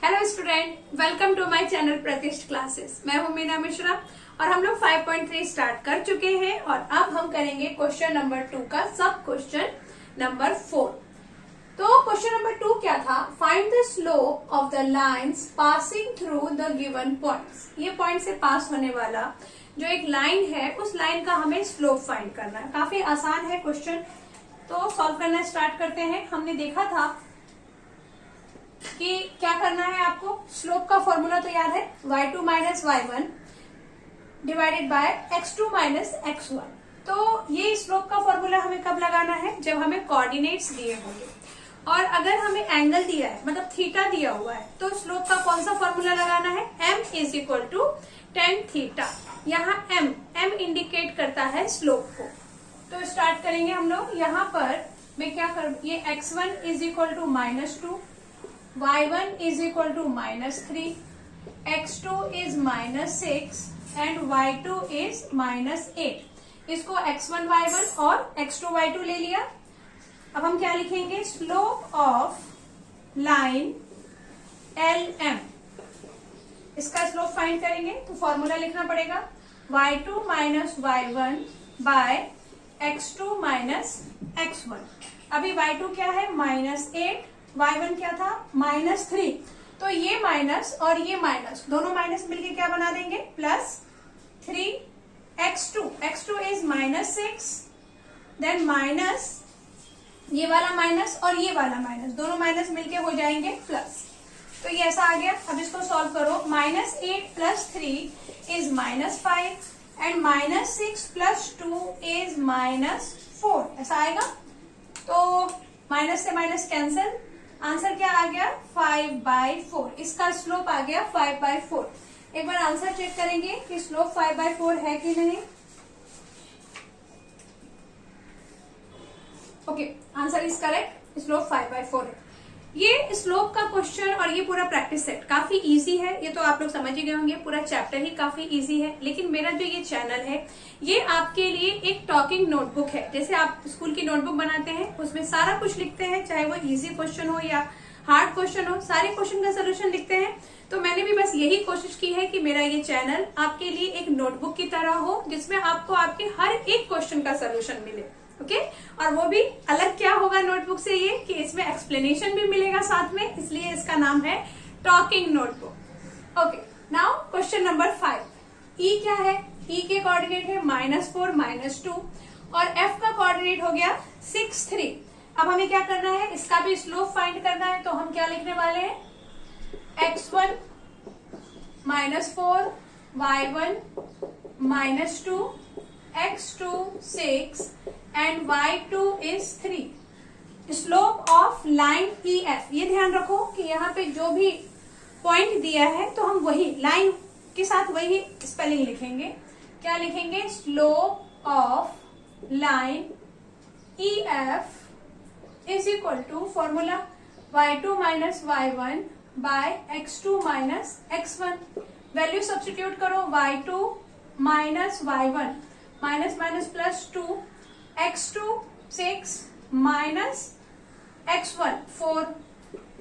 Hello student, welcome to my channel Pratishth classes. मैं हूं मीना मिश्रा और हम लोग 5.3 स्टार्ट कर चुके हैं और अब हम करेंगे क्वेश्चन नंबर 2 का सब क्वेश्चन नंबर 4। तो क्वेश्चन नंबर 2 क्या था? Find the slope of the lines passing through the given points. ये पॉइंट से पास होने वाला जो एक लाइन है उस लाइन का हमें स्लोप फाइंड करना है। काफी आसान है क्वेश्चन, तो सॉल्व करना स्टार्ट करते हैं। हमने देखा था कि क्या करना है आपको। स्लोप का फॉर्मूला तो याद है, y2 minus y1 divided by x2 minus x1। तो ये स्लोप का फॉर्मूला हमें कब लगाना है? जब हमें कोऑर्डिनेट्स दिए होंगे और अगर हमें एंगल दिया है, मतलब थीटा दिया हुआ है, तो स्लोप का कौन सा फॉर्मूला लगाना है? m is equal to tan theta. यहाँ m इंडिकेट करता है स्लोप को। तो स्टार्ट करेंगे हम लोग। यहाँ पर मैं क्या कर, ये x1 is equal to -2, y1 is equal to -3, x2 is -6 and y2 is -8। इसको x1 y1 और x2 y2 ले लिया। अब हम क्या लिखेंगे? स्लोप ऑफ लाइन LM, इसका स्लोप फाइंड करेंगे तो फॉर्मूला लिखना पड़ेगा y2 minus y1 by x2 minus x1। अभी y2 क्या है? -8, y1 क्या था? -3। तो ये माइनस और ये माइनस, दोनों माइनस मिलके क्या बना देंगे? +3 x2 इज -6, देन माइनस ये वाला माइनस और ये वाला माइनस, दोनों माइनस मिलके हो जाएंगे प्लस। तो ये ऐसा आ गया। अब इसको सॉल्व करो। -8 + 3 इज -5 एंड -6 + 2 इज -4। ऐसा आएगा। तो माइनस से माइनस कैंसिल, आंसर क्या आ गया? 5/4। इसका स्लोप आ गया 5/4। एक बार आंसर चेक करेंगे कि स्लोप 5/4 है कि नहीं। Okay, answer is correct, slope 5/4 है। ये स्लोप का क्वेश्चन और ये पूरा प्रैक्टिस सेट काफी इजी है। ये तो आप लोग समझ ही गए होंगे, पूरा चैप्टर ही काफी इजी है। लेकिन मेरा जो ये चैनल है ये आपके लिए एक टॉकिंग नोटबुक है। जैसे आप स्कूल की नोटबुक बनाते हैं, उसमें सारा कुछ लिखते हैं, चाहे वो इजी क्वेश्चन हो या हार्ड क्वेश्चन हो, सारे क्वेश्चन का सोल्यूशन लिखते हैं। तो मैंने भी बस यही कोशिश की है कि मेरा ये चैनल आपके लिए एक नोटबुक की तरह हो, जिसमें आपको आपके हर एक क्वेश्चन का सोल्यूशन मिले। ओके, और वो भी अलग क्या होगा नोटबुक से, ये कि इसमें एक्सप्लेनेशन भी मिलेगा साथ में, इसलिए इसका नाम है talking notebook. Okay, now question number 5। ई क्या है? ई के कोऑर्डिनेट है -4 -2 और एफ का कोऑर्डिनेट हो गया 6 3। अब हमें क्या करना है? इसका भी स्लोप फाइंड करना है। तो हम क्या लिखने वाले हैं? x1 -4, y1 -2, x2 6 and y2 is 3। Slope of line EF। ये ध्यान रखो कि यहाँ पे जो भी पॉइंट दिया है तो हम वही लाइन के साथ वही स्पेलिंग लिखेंगे। क्या लिखेंगे? Slope of line EF is equal to formula y2 minus y1 by x2 minus x1। Value substitute करो। y2 minus y1 minus minus +2, x2 6 minus x1 4।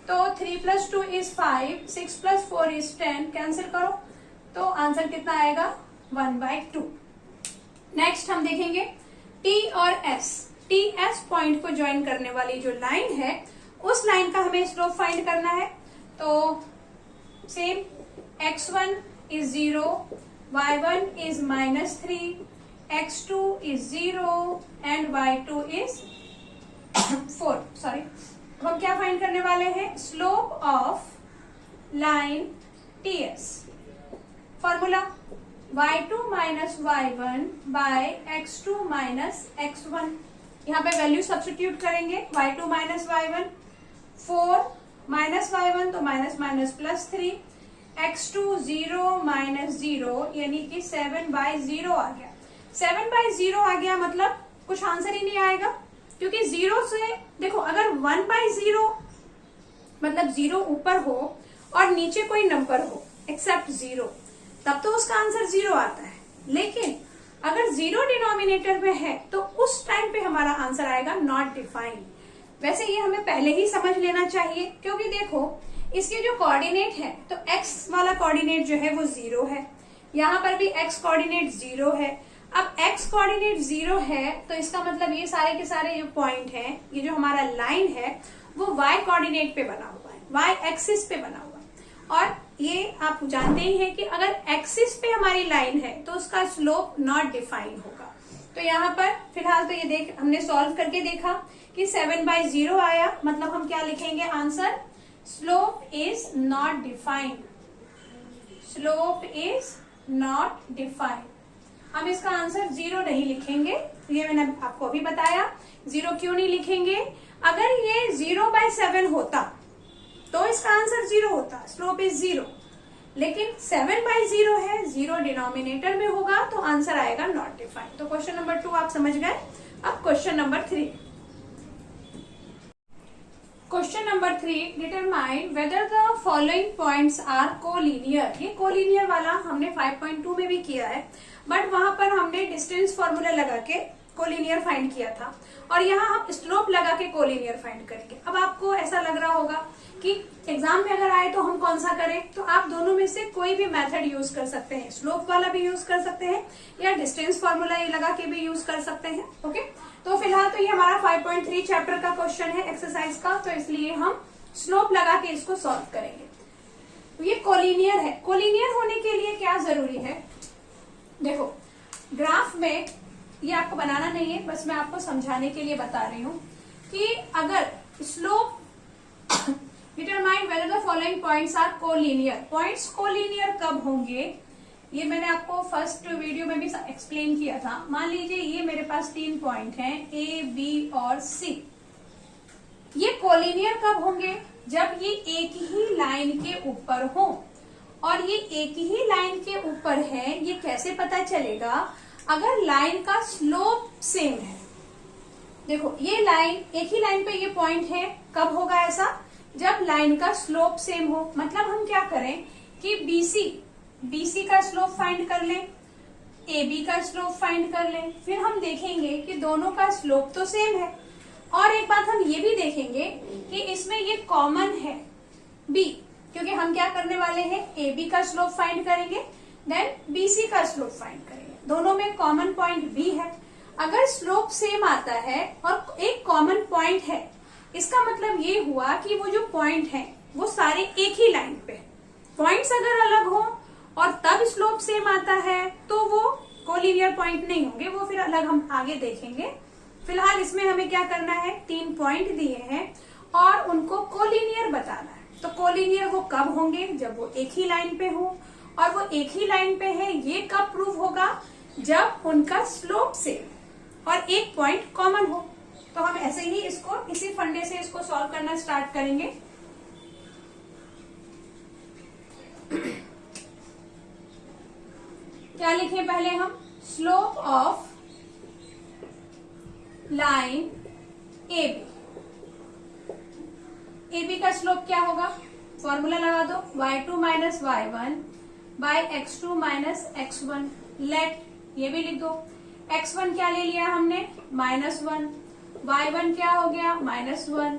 तो 3 + 2 इज 5, 6 + 4 इज 10। कैंसिल करो तो आंसर कितना आएगा? 1/2। नेक्स्ट हम देखेंगे T और S। TS point को ज्वाइन करने वाली जो लाइन है उस लाइन का हमें स्लोप फाइंड करना है। तो same, x1 is 0, y1 is -3, x2 is 0 and y2 is 4। Sorry, हम क्या फाइंड करने वाले हैं? Slope of line TS। Formula y2 minus y1 by x2 minus x1। यहाँ पे वैल्यू सब्स्टिट्यूट करेंगे। y2 minus y1 4 minus y1 तो minus minus +3, x2 0 minus 0 यानी कि 7/0 आ गया। 7/0 आ गया मतलब कुछ आंसर ही नहीं आएगा, क्योंकि 0 से देखो, अगर 1/0 मतलब 0 ऊपर हो और नीचे कोई नंबर हो एक्सेप्ट 0, तब तो उसका आंसर 0 आता है। लेकिन अगर 0 डिनोमिनेटर में है तो उस टाइम पे हमारा आंसर आएगा नॉट डिफाइंड। वैसे ये हमें पहले ही समझ लेना चाहिए, क्योंकि देखो इसके जो कोऑर्डिनेट है तो x वाला कोऑर्डिनेट जो है वो 0 है, यहाँ पर भी x कोऑर्डिनेट 0 है। अब x कोऑर्डिनेट 0 है तो इसका मतलब ये सारे के सारे जो पॉइंट हैं, ये जो हमारा लाइन है वो y कोऑर्डिनेट पे बना हुआ है, y एक्सिस पे बना हुआ है। और ये आप जानते ही हैं कि अगर एक्सिस पे हमारी लाइन है तो उसका स्लोप नॉट डिफाइन होगा। तो यहाँ पर फिलहाल तो ये हमने सॉल्व करके देखा कि 7/0 आया, मतलब हम क्या लिखेंगे answer, slope is not defined, slope is not defined. हम इसका आंसर 0 नहीं लिखेंगे, ये मैंने आपको अभी बताया। 0 क्यों नहीं लिखेंगे, अगर ये 0/7 होता तो इसका आंसर 0 होता, स्लोप इज 0, लेकिन 7/0 है, 0 डिनोमिनेटर में होगा तो आंसर आएगा नॉट डिफाइंड। तो क्वेश्चन नंबर 2 आप समझ गए। अब question number 3, question number 3, determine whether the following points are collinear. ये कोलिनियर वाला हमने 5.2 में भी किया है, बट वहां पर हमने डिस्टेंस फॉर्मूला लगा के कोलिनियर फाइंड किया था, और यहाँ हम स्लोप लगा के कोलिनियर फाइंड करेंगे। अब आपको ऐसा लग रहा होगा कि एग्जाम में अगर आए तो हम कौन सा करें, तो आप दोनों में से कोई भी मेथड यूज कर सकते हैं, स्लोप वाला भी यूज कर सकते हैं या डिस्टेंस फॉर्मूला ये लगा के भी यूज कर सकते हैं। ओके, तो फिलहाल तो ये हमारा 5.3 चैप्टर का क्वेश्चन है एक्सरसाइज का, तो इसलिए हम स्लोप लगा के इसको सॉल्व करेंगे। तो ये कोलिनियर है, कोलिनियर होने के लिए क्या जरूरी है, देखो ग्राफ में ये आपको बनाना नहीं है, बस मैं आपको समझाने के लिए बता रही हूँ कि अगर slope determine whether the following points are collinear, points collinear कब होंगे, ये मैंने आपको फर्स्ट वीडियो में भी एक्सप्लेन किया था। मान लीजिए ये मेरे पास 3 पॉइंट हैं A, B और C, ये कोलिनियर कब होंगे, जब ये एक ही लाइन के ऊपर हो, और ये एक ही लाइन के ऊपर है, ये कैसे पता चलेगा, अगर लाइन का स्लोप सेम है। देखो ये लाइन, एक ही लाइन पे ये पॉइंट है, कब होगा ऐसा, जब लाइन का स्लोप सेम हो। मतलब हम क्या करें कि BC का स्लोप फाइंड कर लें, AB का स्लोप फाइंड कर लें, फिर हम देखेंगे कि दोनों का स्लोप तो सेम है। और एक बात हम ये भी देखेंगे कि इसमें ये कॉमन है B, क्योंकि हम क्या करने वाले हैं, AB का स्लोप फाइंड करेंगे, देन BC का स्लोप फाइंड करेंगे, दोनों में कॉमन पॉइंट B है। अगर स्लोप सेम आता है और एक कॉमन पॉइंट है, इसका मतलब ये हुआ कि वो जो पॉइंट है वो सारे एक ही लाइन पे, पॉइंट्स अगर अलग हो और तब स्लोप सेम आता है तो वो कोलिनियर पॉइंट नहीं होंगे, वो फिर अलग हम आगे देखेंगे। फिलहाल इसमें हमें क्या करना है, 3 पॉइंट दिए हैं और उनको कोलिनियर बताना है। तो कोलिनियर वो कब होंगे, जब वो एक ही लाइन पे हो, और वो एक ही लाइन पे है ये कब प्रूव होगा, जब उनका स्लोप सेम और एक पॉइंट कॉमन हो। तो हम ऐसे ही इसको इसी फंडे से इसको सॉल्व करना स्टार्ट करेंगे। क्या लिखें पहले हम, slope of line AB, AB का स्लोप क्या होगा, फॉर्मूला लगा दो, y2 minus y1 by x2 minus x1, late ये भी लिख दो, x1 क्या ले लिया हमने, -1, y1 क्या हो गया, -1,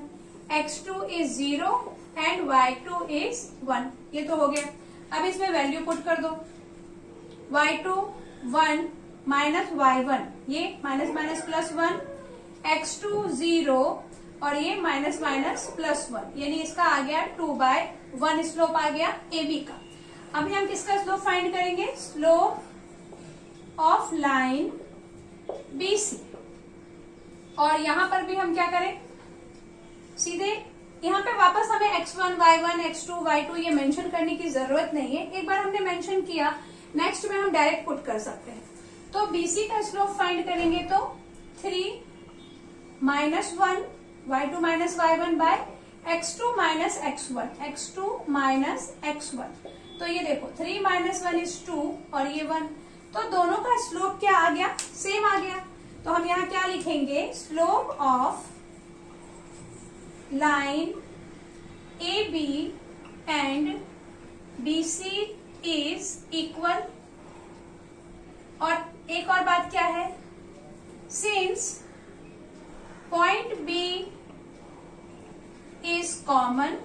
x2 is 0 and y2 is 1, ये तो हो गया। अब इसमें वैल्यू पुट कर दो, y2 1 माइनस y1, ये माइनस माइनस प्लस 1, x2 0 और ये माइनस माइनस प्लस 1, यानी इसका आ गया 2/1 स्लोप आ गया AB का। अभी हम किसका स्लोप फाइंड करेंगे, स्लोप ऑफ लाइन BC। और यहां पर भी हम क्या करें, सीधे यहाँ पे वापस हमें x1, y1, x2, y2 ये मेंशन करने की जरूरत नहीं है, एक बार हमने मेंशन किया, नेक्स्ट में हम डायरेक्ट पुट कर सकते हैं। तो BC का स्लोप फाइंड करेंगे तो 3 minus 1 y2 minus y1 by x2 minus x1, x2 minus x1। तो ये देखो 3 माइनस 1 इज 2 और ये 1, तो दोनों का स्लोप क्या आ गया, सेम आ गया। तो हम यहाँ क्या लिखेंगे, slope of line AB and BC is equal. और एक और बात क्या है, since point B is common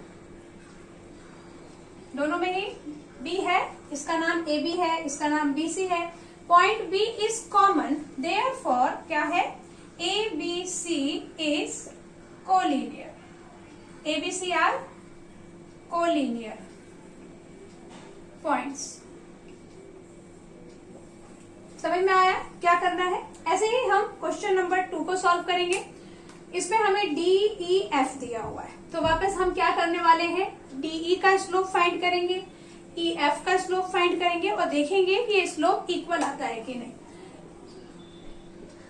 A B है, इसका नाम बी सी है। Point B is common, therefore क्या है, A B C is collinear. A B C are collinear points. समझ में आया क्या करना है? ऐसे ही हम क्वेश्चन नंबर 2 को सॉल्व करेंगे। इसमें हमें डी ई एफ दिया हुआ है, तो वापस हम क्या करने वाले हैं, डीई का स्लोप फाइंड करेंगे, ई एफ का स्लोप फाइंड करेंगे और देखेंगे कि ये स्लोप इक्वल आता है कि नहीं।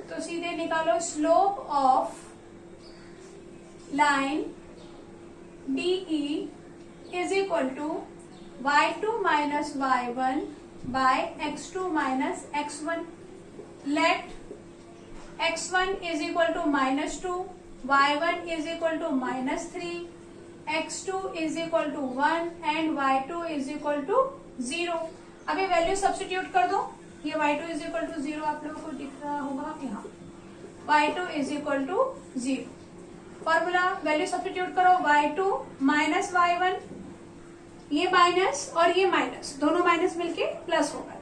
तो सीधे निकालो slope of line D E is equal to y2 minus y1 by x2 minus x1। Let x1 is equal to -2, y1 is equal to -3, x2 is equal to 1 and y2 is equal to 0। अभी value substitute कर दो। ये y2 is equal to 0 आप लोगों को दिख रहा होगा यहाँ, y2 is equal to 0। Formula value substitute करो, y2 माइनस y1, ये माइनस और ये माइनस, दोनों माइनस मिलके प्लस होगा,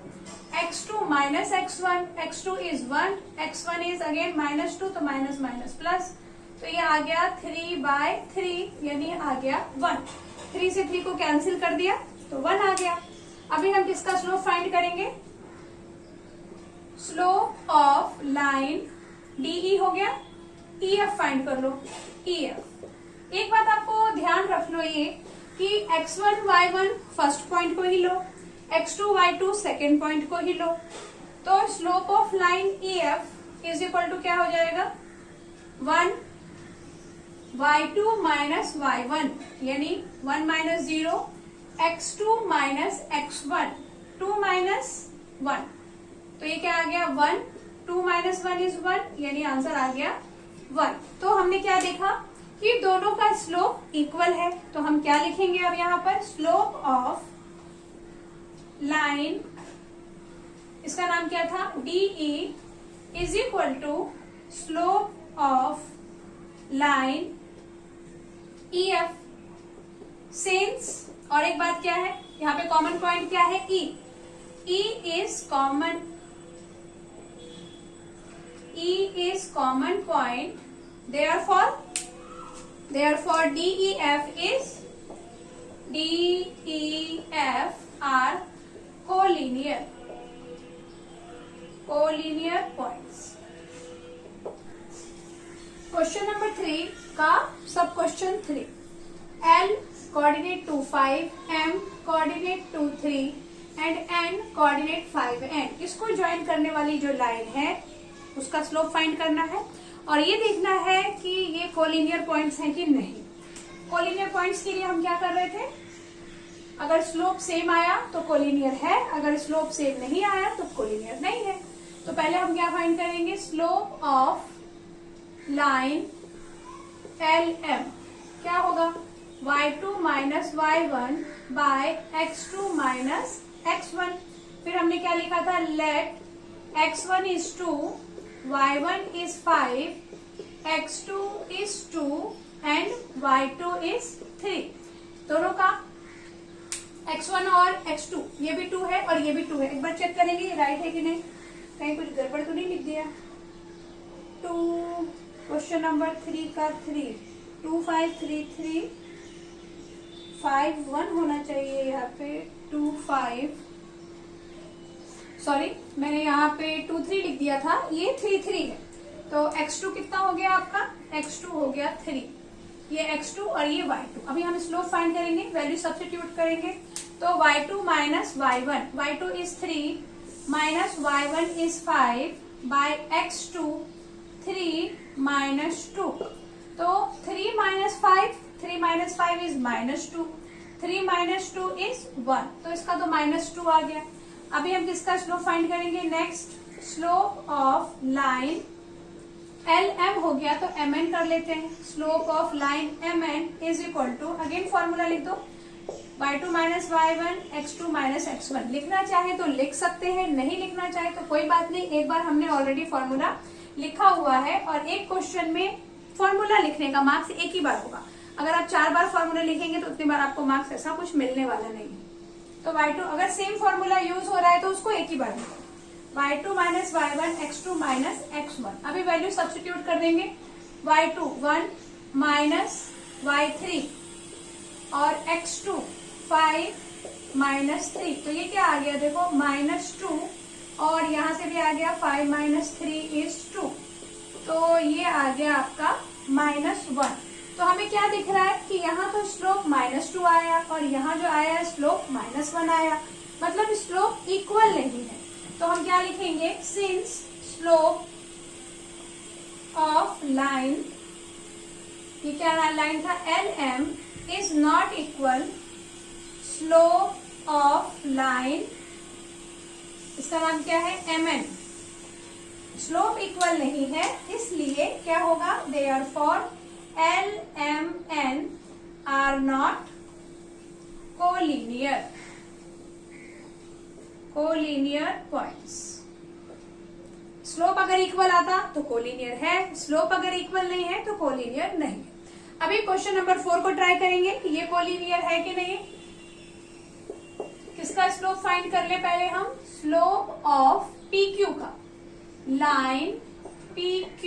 x2 minus x1, x2 is 1, x1 is again -2, तो माइनस माइनस प्लस, तो ये आ गया 3/3 यानी आ गया 1। 3 से 3 को कैंसिल कर दिया तो 1 आ गया। अभी हम किसका स्लोप फाइंड करेंगे, स्लोप ऑफ लाइन डीई हो गया, ईएफ फाइंड कर लो, ईएफ। एक बात आपको ध्यान रख लो ये कि x1 y1 फर्स्ट पॉइंट को ही लो, x2 y2 सेकेंड पॉइंट को ही लो, तो slope of line EF is equal to क्या हो जाएगा, 1 y2 माइनस y1 यानी 1 minus 0, x2 minus x1, 2 minus 1, तो ये क्या आ गया 1, 2 माइनस 1 इज 1 यानी आंसर आ गया 1। तो हमने क्या देखा कि दोनों का स्लोप इक्वल है, तो हम क्या लिखेंगे अब यहाँ पर, स्लोप ऑफ लाइन, इसका नाम क्या था, D E is equal to slope of line E F. Since, और एक बात क्या है, यहाँ पे कॉमन पॉइंट क्या है, E is common, E is common point, therefore DEF are collinear points। Question number 3 का सब question 3, L coordinate 2 5, M coordinate 2 3 and N coordinate 5 n, इसको ज्वाइन करने वाली जो लाइन है उसका स्लोप फाइंड करना है और ये देखना है कि ये कोलिनियर पॉइंट्स हैं कि नहीं। कोलिनियर पॉइंट्स के लिए हम क्या कर रहे थे, अगर स्लोप सेम आया तो कोलिनियर है, अगर स्लोप सेम नहीं आया तो कोलिनियर नहीं है। तो पहले हम क्या फाइंड करेंगे, स्लोप ऑफ लाइन LM क्या होगा, y2 minus y1 by x2 minus x1। फिर हमने क्या लिखा था, let x1 is 2, y1 is 5, x2 is 2 and y2 is 3। दोनों का x1 और x2, ये भी 2 है और ये भी 2 है। एक बार चेक करेंगे ये राइट है कि नहीं, कहीं कुछ गड़बड़ तो नहीं लिख दिया। 2 क्वेश्चन नंबर 3 का 3, 2 5 3 3 5 1 होना चाहिए यहाँ पे, 2 5, सॉरी मैंने यहाँ पे 2 3 लिख दिया था, ये 3 3 है। तो x2 कितना हो गया आपका, x2 हो गया 3, ये x2 और ये y2। अभी हम स्लोप फाइंड करेंगे, वैल्यू सब्स्टिट्यूट करेंगे, तो y2 minus y1, y2 is 3 minus y1 is 5 by x2 3 minus 2, तो 3 minus 5, 3 minus 5 is -2, 3 minus 2 is 1, तो इसका तो -2 आ गया। अभी हम किसका स्लोप फाइंड करेंगे, next slope of line LM हो गया तो MN कर लेते हैं, slope of line MN is equal to, again formula लिख दो, y2 minus y1 x2 minus x1। लिखना चाहे तो लिख सकते हैं, नहीं लिखना चाहे तो कोई बात नहीं, एक बार हमने ऑलरेडी फॉर्मूला लिखा हुआ है और एक क्वेश्चन में फॉर्मूला लिखने का मार्क्स एक ही बार होगा। अगर आप 4 बार फॉर्मूला लिखेंगे तो उतनी बार आपको मार्क्स ऐसा कुछ मिलने वाला नहीं है। तो y2 अगर सेम फॉर्मूला यूज हो रहा है तो उसको एक ही बार लिखो, y2 minus y1 x2 minus x1। अभी वैल्यू सब्स्टिट्यूट कर देंगे, y2 1 माइनस y3 और x2 5 माइनस 3, तो ये क्या आ गया देखो -2, और यहां से भी आ गया 5 माइनस 3 इज 2, तो ये आ गया आपका -1। तो हमें क्या दिख रहा है कि यहाँ तो स्लोप -2 आया और यहाँ जो आया स्लोप -1 आया, मतलब स्लोप इक्वल नहीं है। तो हम क्या लिखेंगे, सिंस स्लोप ऑफ लाइन, ये क्या लाइन था, LM is not equal slope of line, इसका नाम क्या है, MN। स्लोप इक्वल नहीं है, इसलिए क्या होगा, therefore LMN are not collinear points. Slope अगर इक्वल आता तो कोलिनियर है, स्लोप अगर इक्वल नहीं है तो कोलिनियर नहीं है। अभी क्वेश्चन नंबर 4 को ट्राई करेंगे कि ये कोलिनियर है कि नहीं। किसका स्लोप फाइंड कर ले पहले हम, स्लोप ऑफ PQ का, line PQ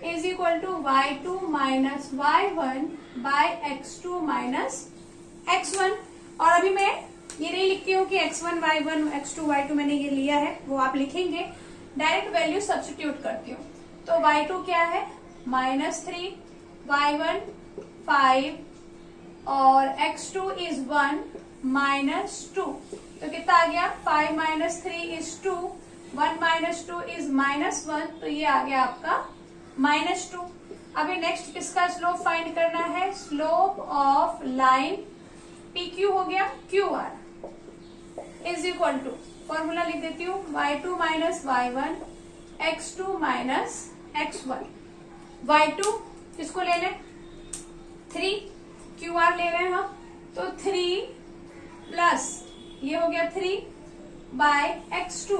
is equal to y2 minus y1 by x2 minus x1। और अभी मैं ये नहीं लिखती हूँ कि x1 y1 x2 y2 मैंने ये लिया है, वो आप लिखेंगे, डायरेक्ट वैल्यू सब्स्टिट्यूट करती हूँ। तो y2 क्या है, -3, y1 5 और x2 इज 1 -2, तो कितना आ गया, 5 माइनस 3 इज 2, 1 माइनस 2 इज -1, तो ये आ गया आपका -2। अभी नेक्स्ट किसका स्लोप फाइंड करना है, स्लोप ऑफ लाइन PQ हो गया, QR is equal to, formula लिख देती हूँ, y2 minus y1 x2 minus x1। y2 किसको ले लें, 3, QR ले रहे हैं हम, तो 3 प्लस ये हो गया 3 बाय x2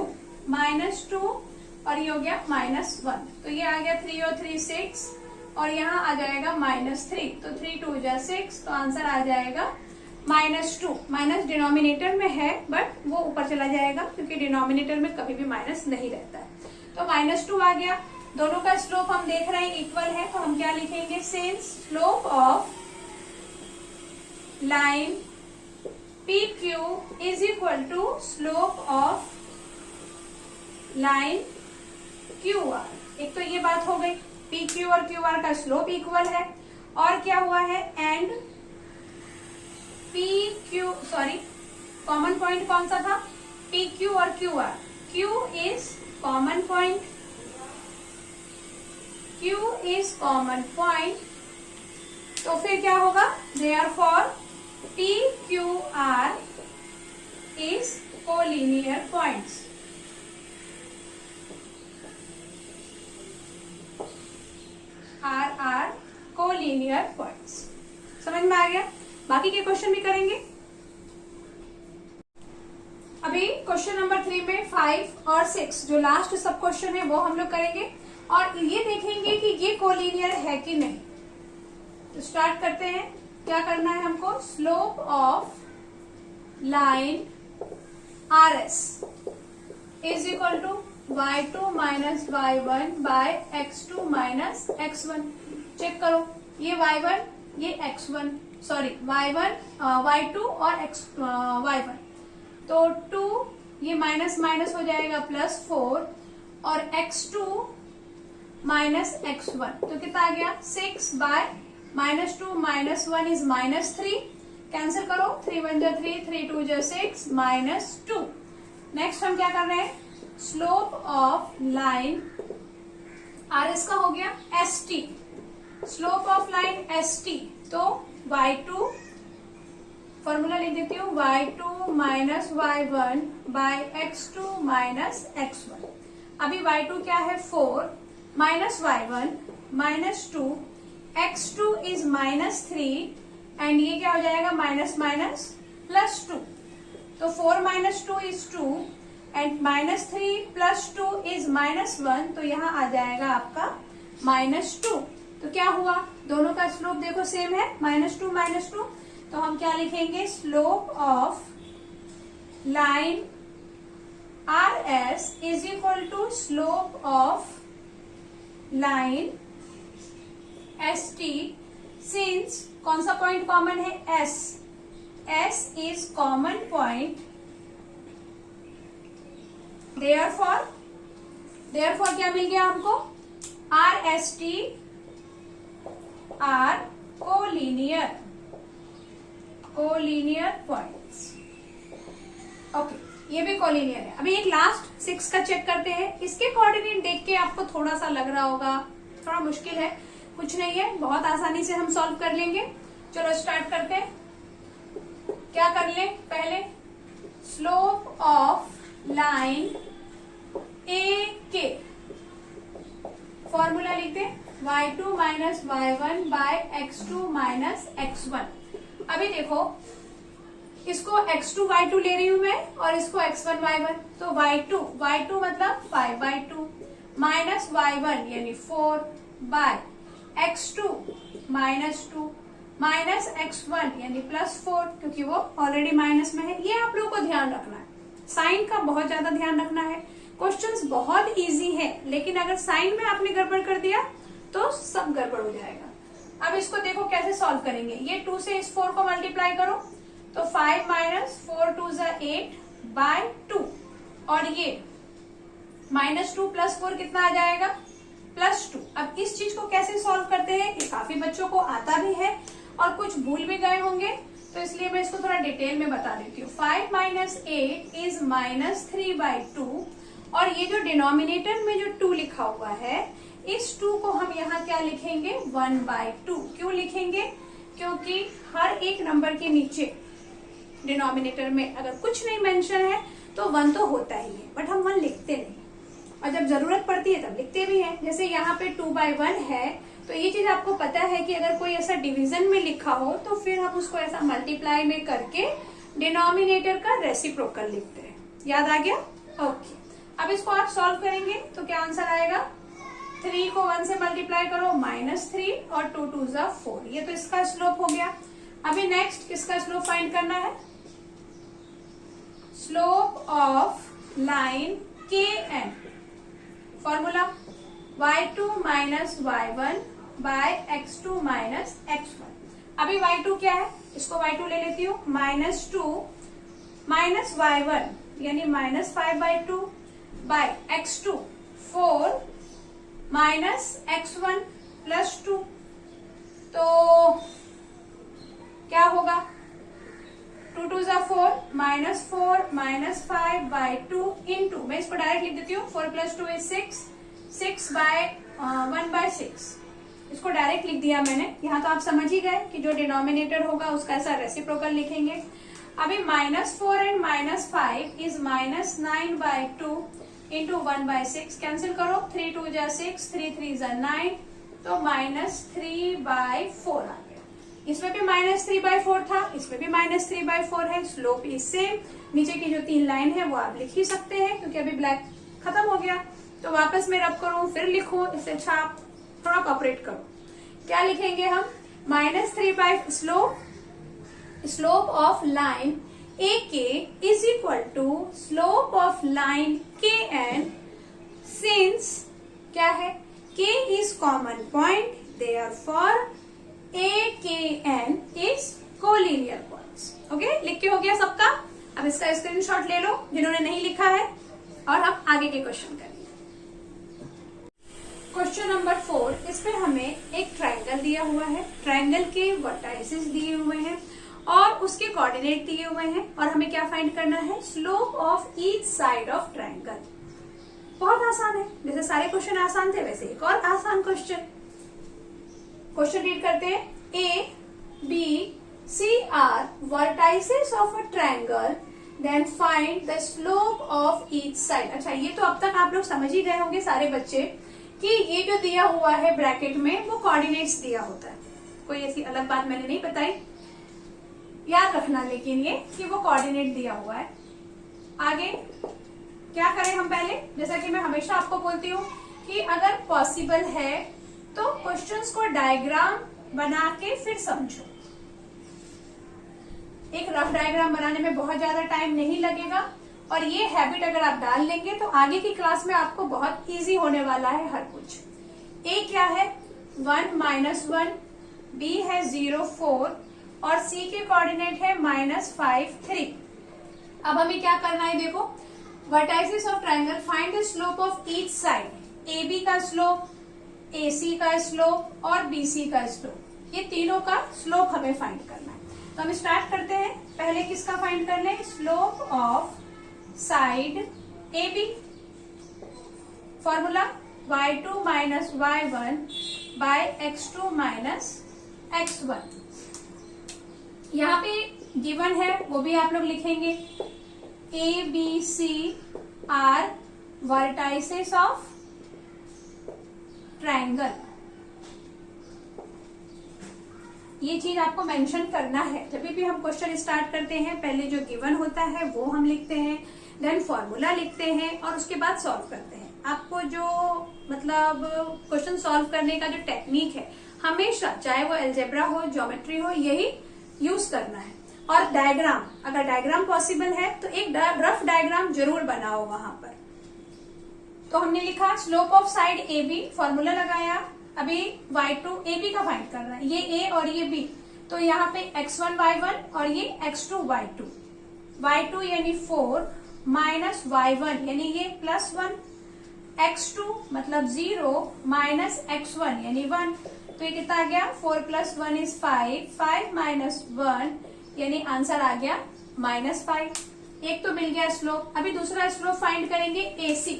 -2 और ये हो गया -1, तो ये आ गया 3 और 3 6, और यहाँ आ जाएगा -3, तो 3 2 जा 6, तो आंसर आ जाएगा -2। माइनस डिनोमिनेटर में है बट वो ऊपर चला जाएगा क्योंकि डिनोमिनेटर में कभी भी माइनस नहीं रहता है, तो -2 आ गया। दोनों का स्लोप हम देख रहे हैं इक्वल है, तो हम क्या लिखेंगे, since slope of line PQ is equal to slope of line QR। एक तो ये बात हो गई, PQ और QR का स्लोप इक्वल है, और क्या हुआ है, and PQ, sorry common point कौन सा था, PQ और QR, Q is common point, Q is common point, तो फिर क्या होगा, therefore PQR is collinear points. Are collinear points. समझ में आ गया, बाकी के क्वेश्चन भी करेंगे। अभी क्वेश्चन नंबर 3 में 5 और 6 जो लास्ट सब क्वेश्चन है वो हम लोग करेंगे और ये देखेंगे कि ये कोलिनियर है कि नहीं। तो स्टार्ट करते हैं, क्या करना है हमको, slope of line RS is equal to y2 minus y1 by x2 minus x1। Check करो, ये y1 ये x1, सॉरी y2 और y1, तो 2 ये माइनस माइनस हो जाएगा +4 और x2 माइनस x1, तो कितना आ गया 6 बाय -2 -1 इज -3, कैंसिल करो, 3 1 जा 3, 3 2 जा 6 -2। नेक्स्ट हम क्या कर रहे हैं, स्लोप ऑफ लाइन RS का हो गया ST, slope of line ST, तो y2 फॉर्मूला लिख देती हूँ, y2 minus y1 by x2 minus x1। अभी y2 क्या है 4 minus y1 -2, x2 is -3 and ये क्या हो जाएगा माइनस माइनस +2, तो 4 - 2 इज 2 एंड -3 + 2 इज -1, तो यहाँ आ जाएगा आपका -2। तो क्या हुआ, दोनों का स्लोप देखो सेम है, -2 -2, तो हम क्या लिखेंगे, slope of line RS is equal to slope of line ST since कौन सा पॉइंट कॉमन है? S. S is common point. Therefore क्या मिल गया हमको? RST are collinear points. Okay, ये भी कोलिनियर है. अभी एक लास्ट 6 का चेक करते हैं. इसके कोऑर्डिनेट देख के आपको थोड़ा सा लग रहा होगा थोड़ा मुश्किल है. कुछ नहीं है, बहुत आसानी से हम सॉल्व कर लेंगे. चलो स्टार्ट करते हैं. क्या कर ले? पहले स्लोप ऑफ लाइन ए के फॉर्मूला लिखते हैं y2 minus y1 by x2 minus x1. अभी देखो, इसको x2 y2 ले रही हूं मैं और इसको x1 y1. तो y2 मतलब 5/2 माइनस y1 यानी 4 bye x2 minus 2 minus x1 यानी +4, क्योंकि वो ऑलरेडी माइनस में है. ये आप लोगों को ध्यान रखना है. साइन का बहुत ज्यादा ध्यान रखना है. क्वेश्चंस बहुत इजी है, लेकिन अगर साइन में आपने गड़बड़ कर दिया तो सब गड़बड़ हो जाएगा. अब इसको देखो कैसे सॉल्व करेंगे. ये 2 से इस 4 को मल्टीप्लाई करो तो 5 माइनस 4 2 8 बाय 2, और ये -2 + 4 कितना आ जाएगा? +2. अब इस चीज को कैसे सॉल्व करते हैं ये काफी बच्चों को आता भी है और कुछ भूल भी गए होंगे, तो इसलिए मैं इसको थोड़ा डिटेल में बता देती हूँ. 5 माइनस 8 इज -3/2, और ये जो डिनोमिनेटर में जो 2 लिखा हुआ है, इस 2 को हम यहाँ क्या लिखेंगे? 1/2. क्यों लिखेंगे? क्योंकि हर एक नंबर के नीचे डिनोमिनेटर में अगर कुछ नहीं मेंशन है तो 1 तो होता ही है, बट हम 1 लिखते नहीं, और जब जरूरत पड़ती है तब लिखते भी हैं. जैसे यहाँ पे 2/1 है, तो ये चीज आपको पता है कि अगर कोई ऐसा डिवीजन में लिखा हो तो फिर हम उसको ऐसा मल्टीप्लाई में करके डिनोमिनेटर का रेसिप्रोकल लिखते हैं. याद आ गया? ओके. अब इसको आप सॉल्व करेंगे तो क्या आंसर आएगा? 3 को 1 से मल्टीप्लाई करो -3 और 2 2 4. ये तो इसका स्लोप हो गया. अभी नेक्स्ट किसका स्लोप फाइंड करना है? Slope of line K N. Formula y2 minus y1 by x2 minus x1. अभी y2 क्या है? इसको y2 ले लेती हूँ. -2 माइनस y1 यानी -5/2 बाय x2 4 माइनस x1 +2. तो क्या होगा? 2 2 4 -4 -5/2 इंटू, मैं इसको डायरेक्ट लिख देती हूँ. 4 + 2 इज 6, 6/1/6. इसको डायरेक्ट लिख दिया मैंने. यहाँ तो आप समझ ही गए कि जो डिनोमिनेटर होगा उसका ऐसा रेसिप्रोकल लिखेंगे. अभी -4 एंड -5 इज -9/2 इंटू 1/6. कैंसिल करो. 3 2 6, 3 3 9, तो -3/4 आ गया. इसमें भी -3/4 था, इसमें भी -3/4 है. Slope is same. नीचे की जो 3 लाइन है वो आप लिख ही सकते हैं, क्योंकि अभी ब्लैक खत्म हो गया. तो वापस मैं रब करूं फिर लिखूं, इससे अच्छा आप थोड़ा कॉपरेट करो. क्या लिखेंगे हम? -3 slope of line A K is equal to slope of line K N, since क्या है? K is common point, therefore A K N is collinear points. Okay, लिख के हो गया सबका. अब इसका स्क्रीनशॉट ले लो जिन्होंने नहीं लिखा है, और हम आगे के क्वेश्चन करेंगे. Question number 4. इस पे हमें एक ट्रायंगल दिया हुआ है. ट्रायंगल के वर्टाइसेस दिए हुए हैं और उसके कोऑर्डिनेट दिए हुए हैं, और हमें क्या फाइंड करना है? Slope of each side of triangle. बहुत आसान है. जैसे सारे क्वेश्चन आसान थे, वैसे एक और आसान क्वेश्चन रीड करते हैं. A B C are vertices of a triangle, then find the slope of each side. अच्छा, ये तो अब तक आप लोग समझ ही गए होंगे सारे बच्चे कि ये जो दिया हुआ है ब्रैकेट में वो कोऑर्डिनेट्स दिया होता है. कोई ऐसी अलग बात मैंने नहीं बताई, याद रखना लेकिन ये कि वो कोऑर्डिनेट दिया हुआ है. आगे क्या करें हम? पहले जैसा कि मैं हमेशा आपको बोलती हूँ कि अगर पॉसिबल है तो क्वेश्चंस को डायग्राम बना के फिर समझो. एक रफ डायग्राम बनाने में बहुत ज्यादा टाइम नहीं लगेगा, और ये हैबिट अगर आप डाल लेंगे तो आगे की क्लास में आपको बहुत इजी होने वाला है हर कुछ। ए क्या है 1 -1, बी है 0 4 और सी के कोऑर्डिनेट है -5 3। अब हमें क्या करना है, देखो vertices of triangle, find the slope of each side. A B का स्लोप, ए सी का स्लोप और बी सी का स्लोप, ये तीनों का स्लोप हमें फाइंड करना है। तो हम स्टार्ट करते हैं, पहले किसका फाइंड कर लें, slope of side A B. Formula y2 - y1 by x2 - x1। यहाँ पे गिवन है वो भी आप लोग लिखेंगे, A B C are vertices of triangle. ये चीज आपको मेंशन करना है जब भी हम क्वेश्चन स्टार्ट करते हैं। पहले जो गिवन होता है वो हम लिखते हैं, देन फॉर्मूला लिखते हैं और उसके बाद सॉल्व करते हैं। आपको जो मतलब क्वेश्चन सॉल्व करने का जो टेक्निक है हमेशा, चाहे वो अलजेब्रा हो, ज्योमेट्री हो, यही यूज करना है। और डायग्राम, अगर डायग्राम पॉसिबल है तो एक रफ डायग्राम जरूर बनाओ वहां पर। तो हमने लिखा slope of side A B, formula लगाया। अभी y2 ए बी का फाइंड करना है, ये a और ये b, तो यहाँ पे x1 y1 और ये x2 y2। y2 यानी 4 माइनस y1 यानी ये +1, x2 मतलब 0 माइनस x1 यानी 1, तो ये कितना आ गया 4 + 1 = 5, 5 - 1 यानी आंसर आ गया -5। एक तो मिल गया स्लोप। अभी दूसरा स्लोप फाइंड करेंगे AC,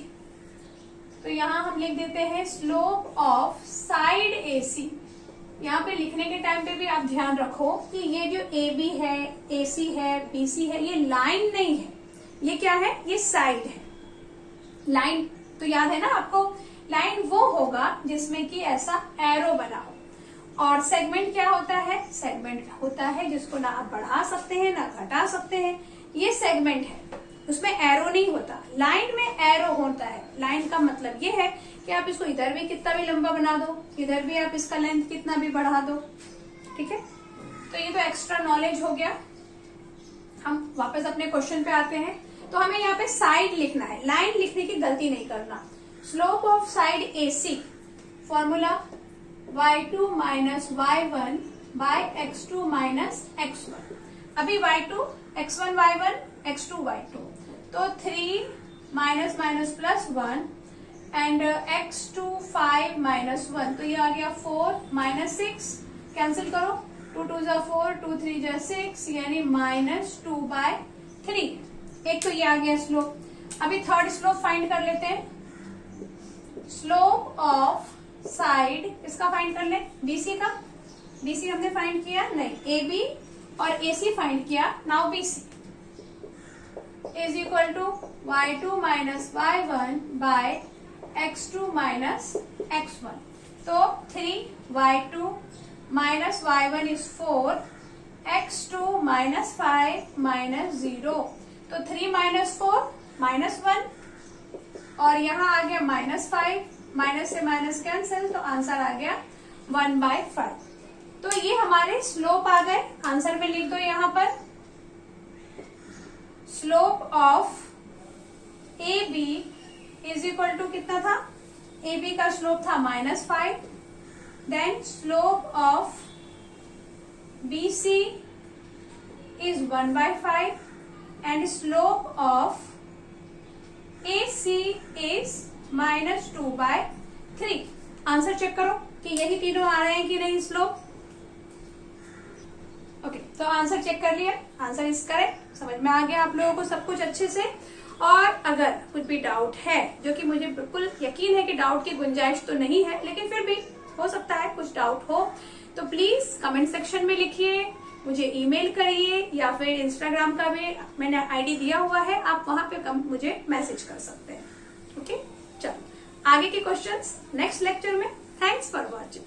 तो यहाँ हम लिख देते हैं स्लोप ऑफ साइड AC। यहाँ पे लिखने के टाइम पे भी आप ध्यान रखो कि ये जो AB है, AC है, BC है, ये लाइन नहीं है, ये क्या है, ये साइड है। लाइन तो याद है ना आपको, लाइन वो होगा जिसमें कि ऐसा एरो बना हो। और सेगमेंट क्या होता है, सेगमेंट होता है जिसको ना आप बढ़ा सकते हैं ना घटा सकते हैं, ये सेगमेंट है, उसमें एरो नहीं होता। लाइन में एरो होता है। लाइन का मतलब ये है कि आप इसको इधर भी कितना भी लंबा बना दो, इधर भी आप इसका लेंथ कितना भी बढ़ा दो, ठीक है। तो ये तो एक्स्ट्रा नॉलेज हो गया। हम वापस अपने क्वेश्चन पे आते हैं। तो हमें यहाँ पे साइड लिखना है, लाइन लिखने की गलती नहीं करना। Slope of side AC, formula y2 - y1 by x2 - x1। अभी y2 x1 y1 x2 y2, तो 3 - +1 एंड x2 5 - 1, तो ये आ गया 4 - 6, कैंसिल करो, 2 2 = 4, 2 3 = 6 यानी -2/3। एक तो ये आ गया स्लोप। अभी थर्ड स्लोप फाइंड कर लेते हैं। स्लोप ऑफ साइड, इसका फाइंड कर लें, BC का। BC हमने फाइंड किया नहीं, AB और AC फाइंड किया। Now BC is equal to y2 - y1 by x2 - x1। तो 3y2 - y1 इज 4, x2 - 5 - 0, तो 3 - 4 -1 और यहाँ आ गया -5, माइनस से माइनस कैंसिल, तो आंसर आ गया 1/5। तो ये हमारे स्लोप आ गए। आंसर में लिख दो यहाँ पर slope of AB is equal to कितना था, AB का स्लोप था -5, then slope of BC is 1/5 and slope of AC is -2/3। Answer check करो कि यही तीनों आ रहे हैं कि नहीं स्लोप। ओके, तो आंसर चेक कर लिया, आंसर इज करेक्ट। समझ में आ गया आप लोगों को सब कुछ अच्छे से। और अगर कुछ भी डाउट है, जो कि मुझे बिल्कुल यकीन है कि डाउट की गुंजाइश तो नहीं है, लेकिन फिर भी हो सकता है कुछ डाउट हो, तो प्लीज कमेंट सेक्शन में लिखिए, मुझे ईमेल करिए, या फिर इंस्टाग्राम का भी मैंने आईडी दिया हुआ है, आप वहां पे मुझे मैसेज कर सकते हैं। ओके, चलो आगे के क्वेश्चंस नेक्स्ट लेक्चर में। Thanks for watching.